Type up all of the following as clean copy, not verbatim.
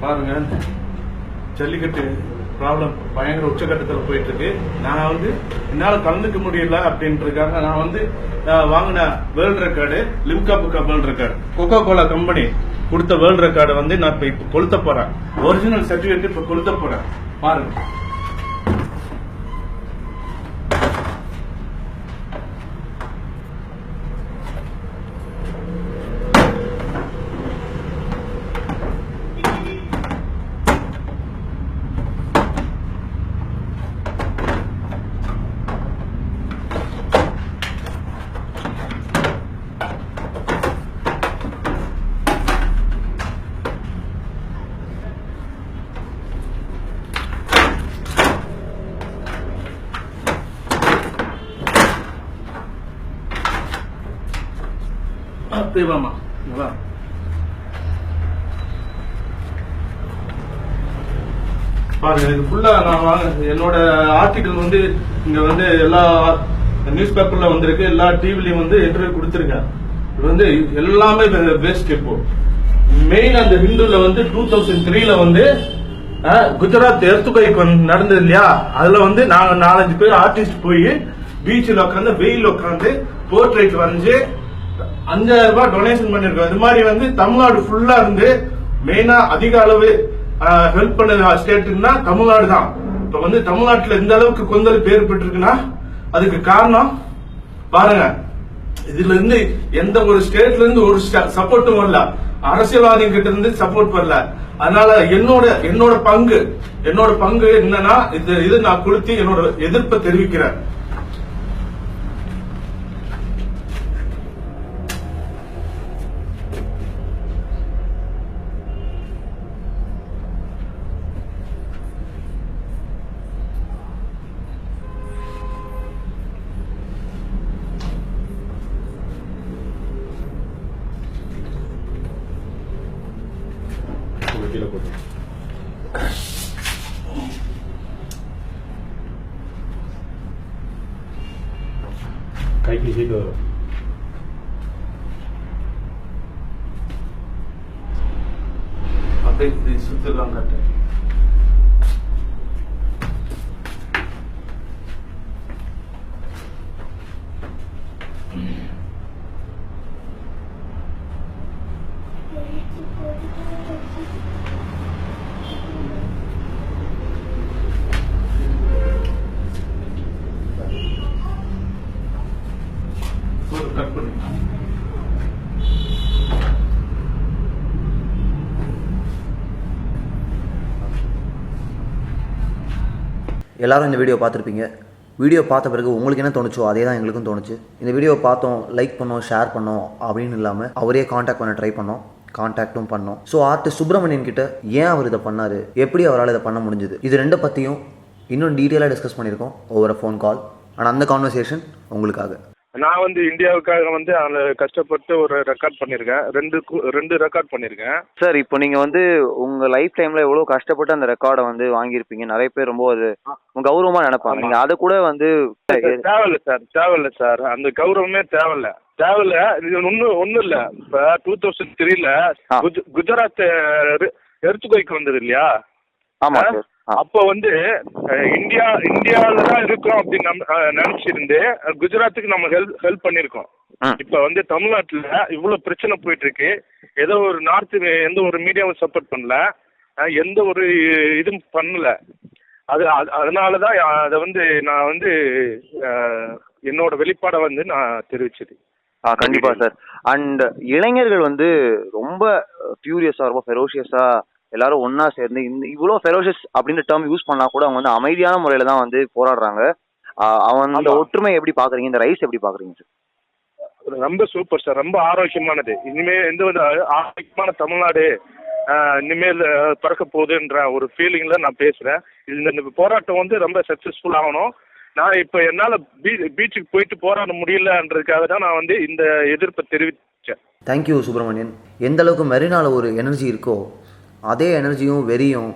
பாருங்க, ஜல்லிக்கட்டு ப்ராப்ளம் பயங்கர உச்சகட்டத்தில் போயிட்டு இருக்கு. நான் என்னால் கலந்துக்க முடியல அப்படின்றதுக்காக நான் வாங்கின வேர்ல்ட் ரெக்கார்டு லிம்கா புக்கா world record Coca Cola company கொடுத்த வேர்ல்ட் ரெக்கார்டை நான் இப்ப கொளுத்த போறேன். ஒரிஜினல் சர்டிபிகேட் இப்ப கொளுத்த போறேன். பாருங்க, தேவாமா பாருங்க, இது ஃபுல்லா நான் என்னோட ஆர்டிகல் இங்க எல்லா நியூஸ் பேப்பர்ல வந்திருக்கு, எல்லா டிவிலையும் இன்டர்வியூ கொடுத்திருக்கேன். இது எல்லாமே வேஸ்ட். இப்போ மெயின் அந்த ஹிந்துல 2003ல குஜராத் எர்த்துகைக்கு நடந்தது இல்லையா, அதுல நாங்க 4-5 பேர் ஆர்டிஸ்ட் போய் பீச்சில் உட்காந்து வெயில் உட்காந்து போர்ட்ரேட் வரைஞ்சு 5000 ரூபாய் டொனேஷன் பண்ணிருக்கோம். இது மாதிரி தமிழ்நாடு ஃபுல்லா மெயினா அதிக அளவு ஹெல்ப் பண்ண ஸ்டேட்னா தமிழ்நாடு தான். இப்ப தமிழ்நாட்டுல இந்த அளவுக்கு கொந்தல் பேர் பெற்றிருக்குன்னா அதுக்கு காரணம் பாருங்க, இதுல எந்த ஒரு ஸ்டேட்ல இருந்து ஒரு சப்போர்ட்டும் வரல, அரசியல்வாதிகள் கிட்ட இருந்து சப்போர்ட் வரல. அதனால என்னோட பங்கு என்னன்னா இது நான் கொடுத்து என்னோட எதிர்ப்பை தெரிவிக்கிறேன். கைக்கு சீட்டு வரும். அப்படியே சுத்தலாம் கட்ட கட் பண்ணி எல்லாரும் இந்த வீடியோ பார்த்துருப்பீங்க. வீடியோ பார்த்த பிறகு உங்களுக்கு என்ன தோணுச்சோ அதே தான் எங்களுக்கும் தோணுச்சு. இந்த வீடியோ பார்த்தோம், லைக் பண்ணோம், ஷேர் பண்ணோம் அப்படின்னு இல்லாமல் அவரே காண்டாக்ட் பண்ண ட்ரை பண்ணோம், காண்டாக்டும் பண்ணோம். ஸோ ஆர்டிஸ்ட் சுப்ரமணியன் கிட்ட ஏன் அவர் இதை பண்ணார், எப்படி அவரால் இதை பண்ண முடிஞ்சுது, இது ரெண்டு பற்றியும் இன்னும் டீட்டெயிலாக டிஸ்கஸ் பண்ணியிருக்கோம் ஓவர் ஃபோன் கால். ஆனால் அந்த கான்வர்சேஷன் உங்களுக்காக. நான் இந்தியாவுக்காக அதில் கஷ்டப்பட்டு ஒரு ரெக்கார்ட் பண்ணியிருக்கேன், ரெண்டு ரெக்கார்ட் பண்ணியிருக்கேன் சார். இப்போ நீங்கள் உங்கள் லைஃப் டைமில் எவ்வளோ கஷ்டப்பட்டு அந்த ரெக்கார்டை வாங்கியிருப்பீங்க. நிறைய பேர் ரொம்ப அது கௌரவமாக நினைப்பாங்க. நீங்கள் அதை கூட தேவையில்ல சார், அந்த கௌரவமே தேவையில்ல. இது ஒன்றும் இல்லை. இப்போ 2003ல குஜராத் எர்த்துகைக்கு வந்தது இல்லையா? ஆமாம் சார். அப்போ இந்தியாவில தான் இருக்கோம் அப்படின்னு நினைச்சிருந்து குஜராத்துக்கு நம்ம ஹெல்ப் பண்ணிருக்கோம். இப்ப தமிழ்நாட்டுல இவ்வளவு பிரச்சனை போயிட்டு இருக்கு. ஏதோ ஒரு எந்த ஒரு மீடியாவும் சப்போர்ட் பண்ணல, எந்த ஒரு இதுவும் பண்ணல. அதனாலதான் அதை நான் என்னோட வெளிப்பாடை நான் தெரிவிச்சது. கண்டிப்பா சார். அண்ட் இளைஞர்கள் ரொம்ப ஃபியூரியஸா, ரொம்ப ஃபெரோஷியஸா எல்லாரும் ஒன்னா சேர்ந்து இவ்வளோ ஃபெரோஷியஸ் அப்படின்ற டேர்ம் யூஸ் பண்ணா கூட அவங்க அமைதியான முறையில தான் போராடுறாங்க. அந்த ஒற்றுமை எப்படி பாக்குறீங்க, இந்த ரைஸ் எப்படி பாக்குறீங்க சார்? ரொம்ப சூப்பர் சார், ரொம்ப ஆரோக்கியமானது. இனிமே ஆரோக்கியமான தமிழ்நாடு இனிமேல் பிறக்க போகுதுன்ற ஒரு ஃபீலிங்ல நான் பேசுறேன். இந்த போராட்டம் ரொம்ப சக்சஸ்ஃபுல் ஆகணும். நான் இப்ப என்னால பீச்சுக்கு போயிட்டு போராட முடியலன்றதுக்காக தான் நான் இந்த எதிர்ப்பை தெரிவிச்சேன். தேங்க்யூ சுப்ரமணியன். எந்த அளவுக்கு மெரினால ஒரு எனர்ஜி இருக்கோ அதே எனர்ஜியும் வெறியும்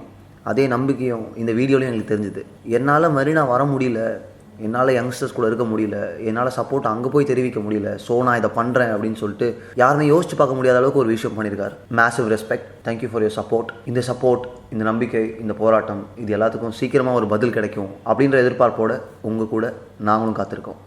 அதே நம்பிக்கையும் இந்த வீடியோலையும் எங்களுக்கு தெரிஞ்சுது. என்னால் மெரினா வர முடியல, என்னால் யங்ஸ்டர்ஸ் கூட இருக்க முடியல, என்னால் சப்போர்ட் அங்கே போய் தெரிவிக்க முடியல, ஸோ நான் இதை பண்ணுறேன் அப்படின்னு சொல்லிட்டு யாருமே யோசிச்சு பார்க்க முடியாத அளவுக்கு ஒரு விஷயம் பண்ணியிருக்காரு. Massive respect. Thank you for your support. இந்த சப்போர்ட், இந்த நம்பிக்கை, இந்த போராட்டம், இது எல்லாத்துக்கும் சீக்கிரமாக ஒரு பதில் கிடைக்கும் அப்படின்ற எதிர்பார்ப்போடு உங்கள் கூட நாங்களும் காத்திருக்கோம்.